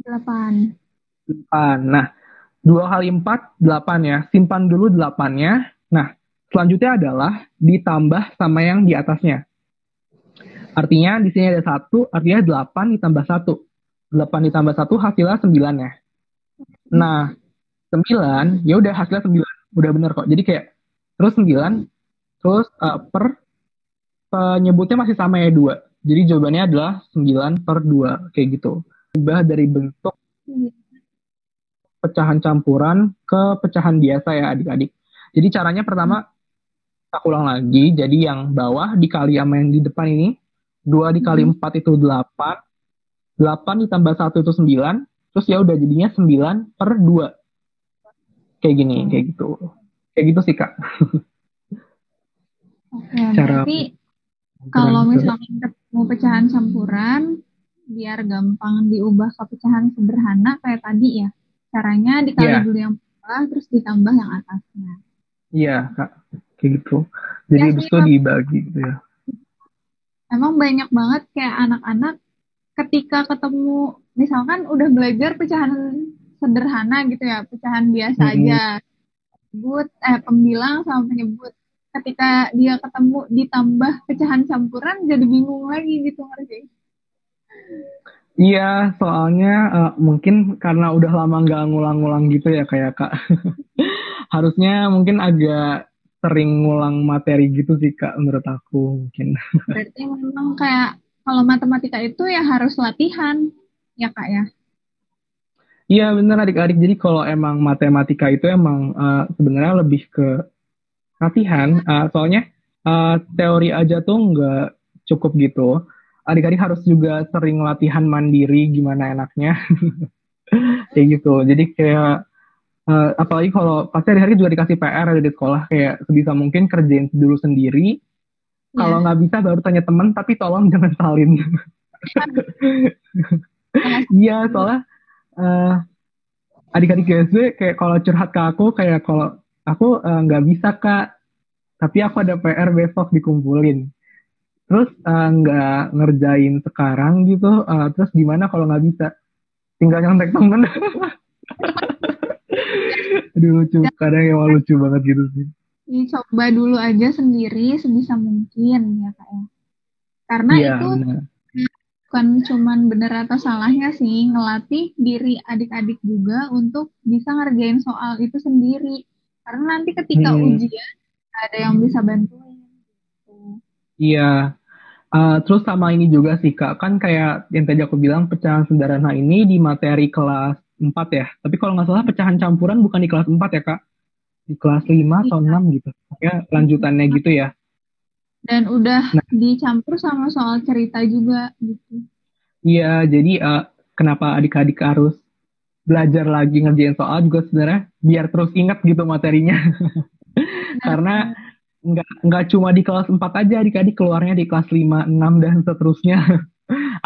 8. 8. Nah, 2 kali 4, 8 ya. Simpan dulu 8-nya. Nah, selanjutnya adalah ditambah sama yang di atasnya. Artinya di sini ada 1, artinya 8 ditambah 1. 8 ditambah 1 hasilnya 9 ya. Nah, 9, ya udah hasilnya 9. Udah bener kok. Jadi kayak terus 9, terus penyebutnya masih sama ya 2. Jadi jawabannya adalah 9/2 kayak gitu. Ubah dari bentuk pecahan campuran ke pecahan biasa ya adik-adik. Jadi caranya pertama Aku ulang lagi, jadi yang bawah dikali sama yang di depan ini, 2 dikali Mm-mm. 4 itu 8, 8 ditambah 1 itu 9, terus ya udah jadinya 9 per 2. Kayak gini, Oh, kayak gitu. Kayak gitu sih, Kak. oke, Cara berarti campuran kalau ke... misalnya ketemu pecahan campuran, biar gampang diubah ke pecahan sederhana kayak tadi ya. Caranya dikali Iya, dulu yang bawah, terus ditambah yang atasnya. iya, Kak. Kayak gitu. Jadi Ya habis sih, itu dibagi gitu ya. emang banyak banget kayak anak-anak ketika ketemu, misalkan udah belajar pecahan sederhana gitu ya, pecahan biasa aja, Hmm. sebut, pembilang sama penyebut. Ketika dia ketemu ditambah pecahan campuran, jadi bingung lagi gitu ngerti. Iya, soalnya mungkin karena udah lama nggak ngulang-ngulang gitu ya kayak Kak. Harusnya mungkin agak sering ngulang materi gitu sih Kak menurut aku mungkin. Berarti memang kayak kalau matematika itu ya harus latihan, ya Kak ya. Iya bener adik-adik. Jadi kalau emang matematika itu emang sebenarnya lebih ke latihan. Soalnya teori aja tuh nggak cukup gitu. Adik-adik harus juga sering latihan mandiri gimana enaknya. Kayak gitu. Jadi kayak apalagi kalau pasti hari-hari juga dikasih PR ada di sekolah kayak sebisa mungkin kerjain dulu sendiri. Kalau Ya, nggak bisa baru tanya teman, tapi tolong jangan salin. ya, Iya, soalnya eh, adik-adik SD kayak kalau curhat ke aku kayak kalau aku nggak bisa Kak, tapi aku ada PR besok dikumpulin. Terus nggak ngerjain sekarang gitu, terus gimana kalau nggak bisa? Tinggal nyontek temen. Aduh lucu, ya, kadang emang lucu banget gitu sih. dicoba dulu aja sendiri sebisa mungkin ya Kak ya. Karena Iya itu benar. bukan cuman bener atau salahnya sih, ngelatih diri adik-adik juga untuk bisa ngerjain soal itu sendiri. Karena nanti ketika Mm-mm. ujian ada yang bisa bantuin. Gitu. Iya. Terus sama ini juga sih Kak, kan kayak yang tadi aku bilang pecahan sederhana ini di materi kelas 4 ya. Tapi kalau nggak salah pecahan campuran bukan di kelas 4 ya Kak, di kelas 5 atau Iya. 6 gitu. Ya lanjutannya gitu ya. Dan udah Nah, dicampur sama soal cerita juga gitu. iya jadi kenapa adik-adik harus belajar lagi ngerjain soal juga sebenarnya biar terus ingat gitu materinya. Karena Benar. nggak cuma di kelas 4 aja adik-adik keluarnya di kelas 5 6 dan seterusnya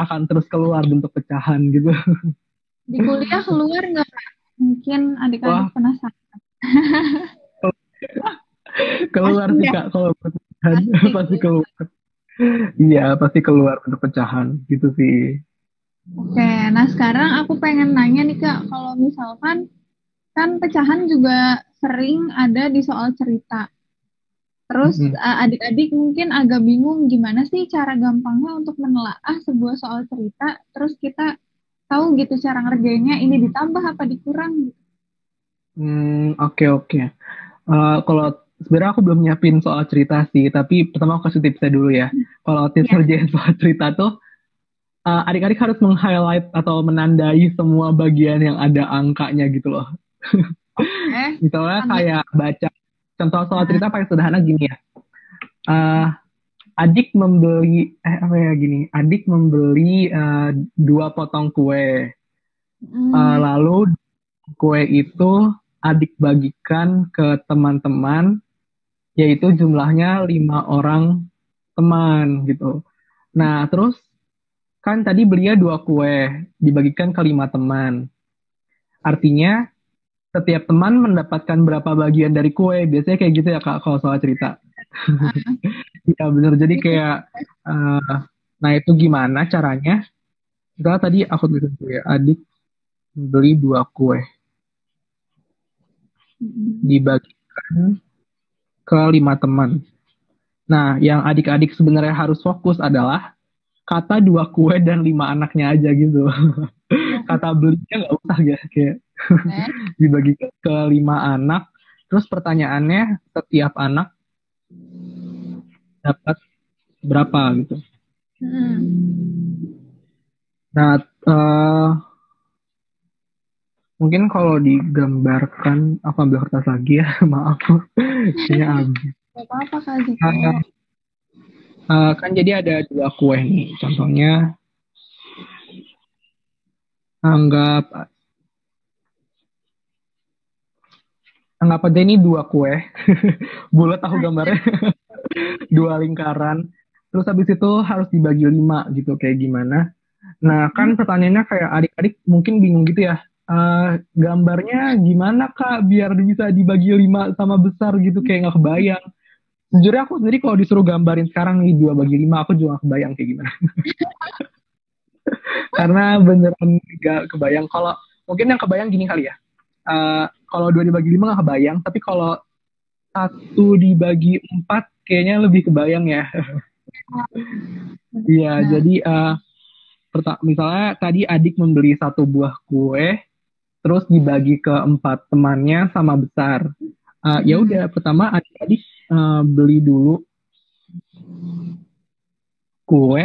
akan terus keluar bentuk pecahan gitu. Di kuliah keluar nggak, Kak? Mungkin adik-adik Wah, penasaran. keluar Pasti sih ya, Kak kalau bentuk pecahan pasti pasti keluar. keluar. Iya, pasti keluar bentuk pecahan gitu sih. Oke, nah sekarang aku pengen nanya nih Kak, kalau misalkan kan pecahan juga sering ada di soal cerita. Terus Mm-mm. adik-adik mungkin agak bingung gimana sih cara gampangnya untuk menelaah sebuah soal cerita. Terus kita tahu gitu cara ngerjainnya ini ditambah apa dikurang gitu. Oke oke. Kalau sebenarnya aku belum nyiapin soal cerita sih, tapi pertama aku kasih tipsnya dulu ya. Kalau tips Ya, ngerjain soal cerita tuh, adik-adik harus meng-highlight atau menandai semua bagian yang ada angkanya gitu loh. oke. Misalnya Sambil kayak baca contoh soal nah, cerita paling sederhana gini ya. Eh, adik membeli apa ya gini. Adik membeli 2 potong kue. hmm, Lalu kue itu adik bagikan ke teman-teman, yaitu jumlahnya 5 orang teman gitu. Nah, terus kan tadi belinya 2 kue, dibagikan ke 5 teman. Artinya setiap teman mendapatkan berapa bagian dari kue. Biasanya kayak gitu ya Kak, kalau soal cerita. Iya bener, jadi itu kayak, eh, nah itu gimana caranya? Misalnya tadi aku tulis dulu ya, adik beli 2 kue, mm, dibagikan ke 5 teman. Nah, yang adik-adik sebenarnya harus fokus adalah kata 2 kue dan 5 anaknya aja gitu. oke. Kata belinya nggak usah ya, kayak dibagi ke 5 anak. Terus pertanyaannya setiap anak dapat berapa gitu. Hmm. Nah, mungkin kalau digambarkan, aku ambil kertas lagi ya, maaf, kayaknya habis. Gak apa-apa Kak Ziko. Kan jadi ada dua kue nih. Contohnya anggap anggap aja ini dua kue. Bulat tahu gambarnya. Dua lingkaran. Terus habis itu harus dibagi 5 gitu kayak gimana. Nah, kan pertanyaannya kayak adik-adik mungkin bingung gitu ya. Gambarnya gimana Kak biar bisa dibagi 5 sama besar gitu kayak nggak kebayang. Sejujurnya aku sendiri kalau disuruh gambarin sekarang nih 2 bagi 5 aku juga nggak kebayang kayak gimana. Karena beneran nggak kebayang. Kalau mungkin yang kebayang gini kali ya. Kalau 2 dibagi 5 nggak kebayang, tapi kalau 1 dibagi 4 kayaknya lebih kebayang ya. Iya, jadi misalnya tadi adik membeli 1 buah kue, terus dibagi ke 4 temannya sama besar. Ya udah, pertama adik-adik beli dulu kue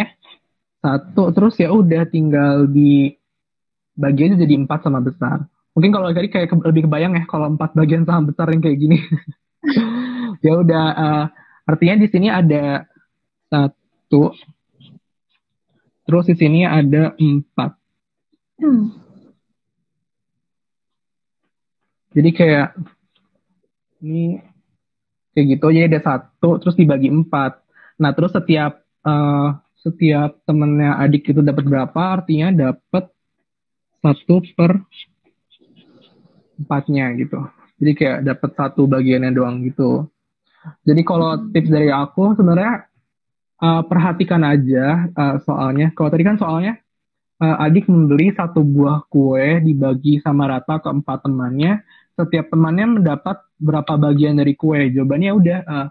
1, terus ya udah tinggal dibagi aja jadi 4 sama besar. Mungkin kalau tadi kayak lebih kebayang ya kalau 4 bagian sama besar yang kayak gini. Ya udah, artinya di sini ada 1, terus di sini ada 4. Jadi kayak ini kayak gitu aja ada 1 terus dibagi 4. Nah terus setiap temennya adik itu dapat berapa, artinya dapat 1/4-nya gitu. Jadi kayak dapat 1 bagiannya doang gitu. Jadi kalau tips dari aku sebenarnya perhatikan aja soalnya. Kalau tadi kan soalnya adik membeli 1 buah kue dibagi sama rata ke 4 temannya. Setiap temannya mendapat berapa bagian dari kue. Jawabannya udah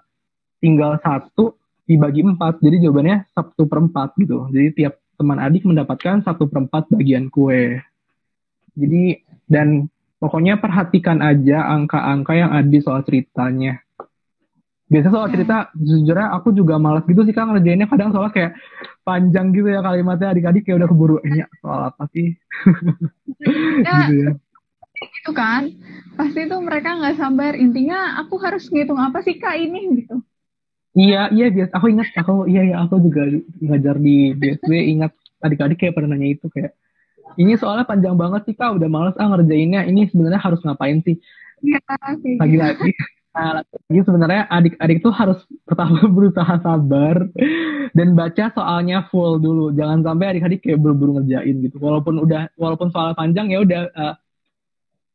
tinggal 1 dibagi 4. Jadi jawabannya 1/4 gitu. Jadi tiap teman adik mendapatkan 1/4 bagian kue. Jadi dan pokoknya perhatikan aja angka-angka yang ada di soal ceritanya. Biasanya soal cerita, jujurnya aku juga malas gitu sih Kak ngerjainnya. Kadang soalnya kayak panjang gitu ya kalimatnya, adik-adik kayak udah keburu. Soal apa sih? Gitu ya. Itu kan, pasti tuh mereka nggak sabar. Intinya aku harus ngitung apa sih Kak ini gitu. Iya, biasa. Aku juga ngajar di BSW, ingat adik-adik kayak pernah nanya itu kayak, ini soalnya panjang banget sih Kak, udah males ngerjainnya. Ini sebenarnya harus ngapain sih? Iya, Lagi-lagi. Nah, lagi sebenarnya adik-adik tuh harus pertama berusaha sabar dan baca soalnya full dulu. Jangan sampai adik-adik kayak buru-buru ngerjain gitu. Walaupun soal panjang ya udah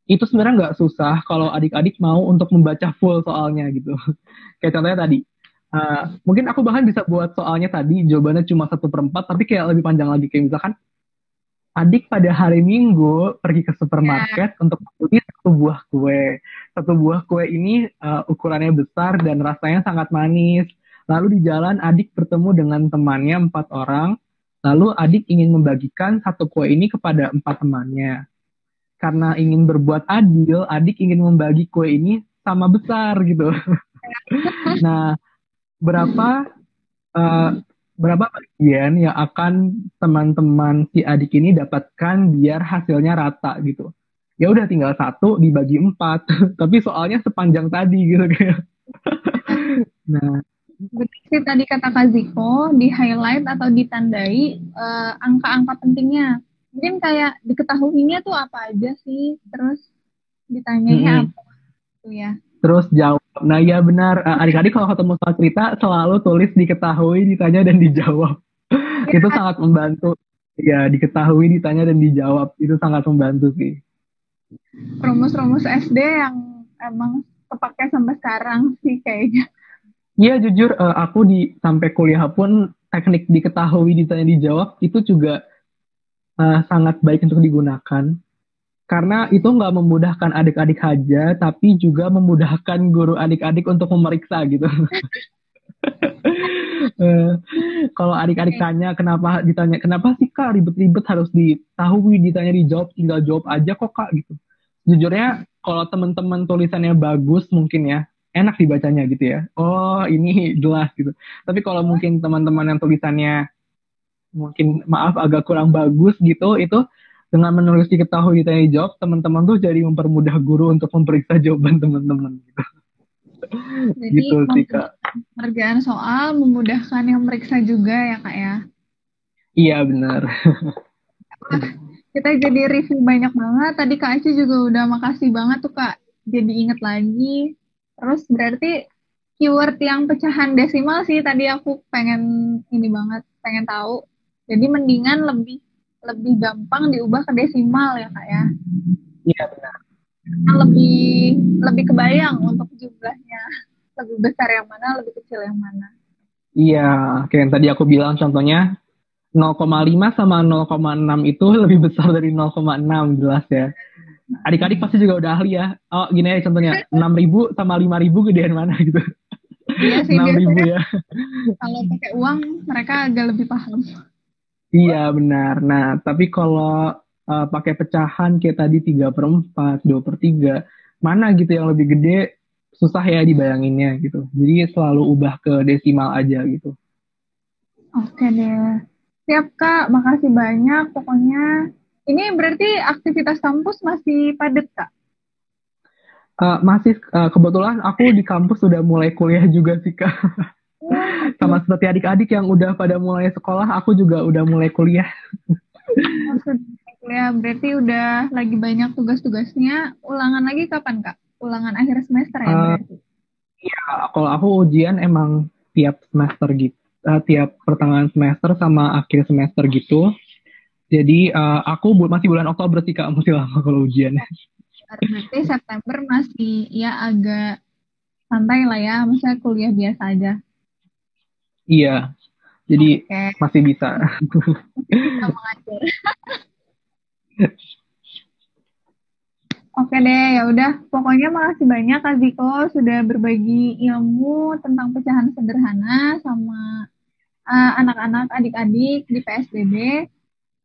itu sebenarnya nggak susah kalau adik-adik mau untuk membaca full soalnya gitu. Kayak contohnya tadi. Mungkin aku bahkan bisa buat soalnya tadi jawabannya cuma 1/4 tapi kayak lebih panjang lagi kayak misalkan adik pada hari Minggu pergi ke supermarket untuk membeli 1 buah kue. 1 buah kue ini ukurannya besar dan rasanya sangat manis. Lalu di jalan adik bertemu dengan temannya 4 orang. Lalu adik ingin membagikan 1 kue ini kepada 4 temannya. Karena ingin berbuat adil, adik ingin membagi kue ini sama besar gitu. Nah, berapa bagian yang akan teman-teman si adik ini dapatkan biar hasilnya rata gitu. Ya udah tinggal 1 dibagi 4, tapi soalnya sepanjang tadi gitu kayak. Nah, berarti tadi kata Kak Ziko, di highlight atau ditandai angka-angka pentingnya. Mungkin kayak diketahuinya tuh apa aja sih, terus ditanyanya apa gitu ya. Terus jawab. Nah ya benar, adik-adik kalau ketemu soal cerita selalu tulis diketahui, ditanya dan dijawab. Itu sangat membantu. Ya, diketahui, ditanya dan dijawab itu sangat membantu sih. Rumus-rumus SD yang emang kepake sampai sekarang sih kayaknya. Iya jujur aku sampai kuliah pun teknik diketahui, ditanya, dijawab itu juga sangat baik untuk digunakan. Karena itu nggak memudahkan adik-adik aja, tapi juga memudahkan guru adik-adik untuk memeriksa gitu. Kalau adik-adik ditanya kenapa sih Kak ribet-ribet harus diketahui, ditanya, dijawab, tinggal jawab aja kok Kak gitu. Jujurnya kalau teman-teman tulisannya bagus mungkin ya enak dibacanya gitu ya. Oh ini jelas gitu. Tapi kalau mungkin teman-teman yang tulisannya mungkin maaf agak kurang bagus gitu, itu dengan menulis diketahui, ditanya, dijawab, teman-teman tuh jadi mempermudah guru untuk memeriksa jawaban teman-teman gitu. Jadi Gitu sih Kak. pengerjaan soal memudahkan yang meriksa juga ya Kak ya. Iya benar. Wah, kita jadi review banyak banget. Tadi Kak Aci juga udah makasih banget tuh Kak. Jadi inget lagi. Terus berarti keyword yang pecahan desimal sih tadi aku pengen ini banget, pengen tahu. Jadi mendingan lebih lebih gampang diubah ke desimal ya Kak ya. Iya benar. Karena lebih kebayang untuk jumlahnya. Lebih besar yang mana, lebih kecil yang mana. Iya, kayak yang tadi aku bilang contohnya 0,5 sama 0,6 itu lebih besar dari 0,6 jelas ya. Adik-adik pasti juga udah ahli ya. Oh gini ya contohnya 6.000 sama 5.000 gedean mana gitu. Iya sih 6.000 biasanya ya. kalau pakai uang mereka agak lebih paham. Iya benar. Nah tapi kalau pakai pecahan kayak tadi 3/4, 2/3, mana gitu yang lebih gede, susah ya dibayanginnya gitu. Jadi selalu ubah ke desimal aja gitu. Oke deh. Siap Kak, makasih banyak pokoknya. Ini berarti aktivitas kampus masih padat Kak? Masih kebetulan aku di kampus sudah mulai kuliah juga sih Kak. Oh, Sama oke. seperti adik-adik yang udah pada mulai sekolah, aku juga udah mulai kuliah. Maksud kuliah berarti udah lagi banyak tugas-tugasnya. Ulangan lagi kapan Kak? Ulangan akhir semester ya Eh, berarti? Kalau aku ujian emang tiap semester gitu, tiap pertengahan semester sama akhir semester gitu. Jadi aku masih bulan Oktober sih Kak, masih lama kalau ujian. Berarti September masih ya agak santai lah ya, maksudnya kuliah biasa aja. Iya, jadi Oke, masih bisa. bisa mengajar. Oke deh, ya udah. Pokoknya makasih banyak Kak Ziko sudah berbagi ilmu tentang pecahan sederhana sama anak-anak, adik-adik di PSBB.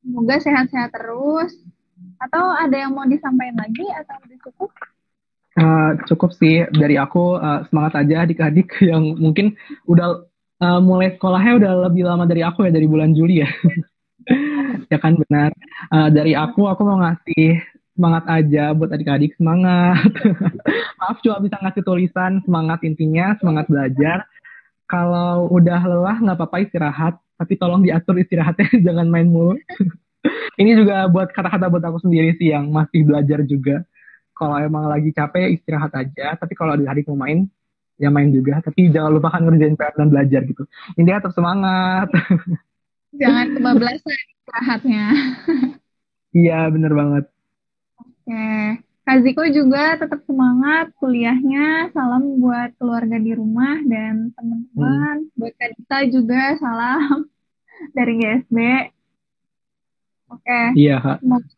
Semoga sehat-sehat terus. Atau ada yang mau disampaikan lagi atau udah cukup? Cukup sih dari aku, semangat aja adik-adik yang mungkin udah mulai sekolahnya udah lebih lama dari aku ya, dari bulan Juli ya. Ya kan benar. Dari aku mau ngasih semangat aja buat adik-adik, semangat. Maaf cuma bisa ngasih tulisan, semangat intinya, semangat belajar. Kalau udah lelah nggak apa-apa istirahat, tapi tolong diatur istirahatnya, jangan main mulu. Ini juga buat kata-kata buat aku sendiri sih yang masih belajar juga. Kalau emang lagi capek istirahat aja, tapi kalau adik-adik mau main, ya main juga. Tapi jangan lupakan ngerjain PR dan belajar gitu. Intinya tetap semangat. Jangan kebablasan istirahatnya. Iya, bener banget. Oke. Kak Ziko juga tetap semangat kuliahnya. Salam buat keluarga di rumah dan Hmm. teman-teman. Buat Kak Dita juga salam dari GSB. Oke. Iya, Kak. Semoga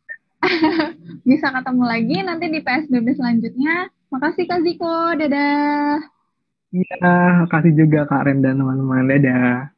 bisa ketemu lagi nanti di PSBB selanjutnya. Makasih Kak Ziko. Dadah. Iya, kasih juga Kak Ren dan teman-teman. Dadah.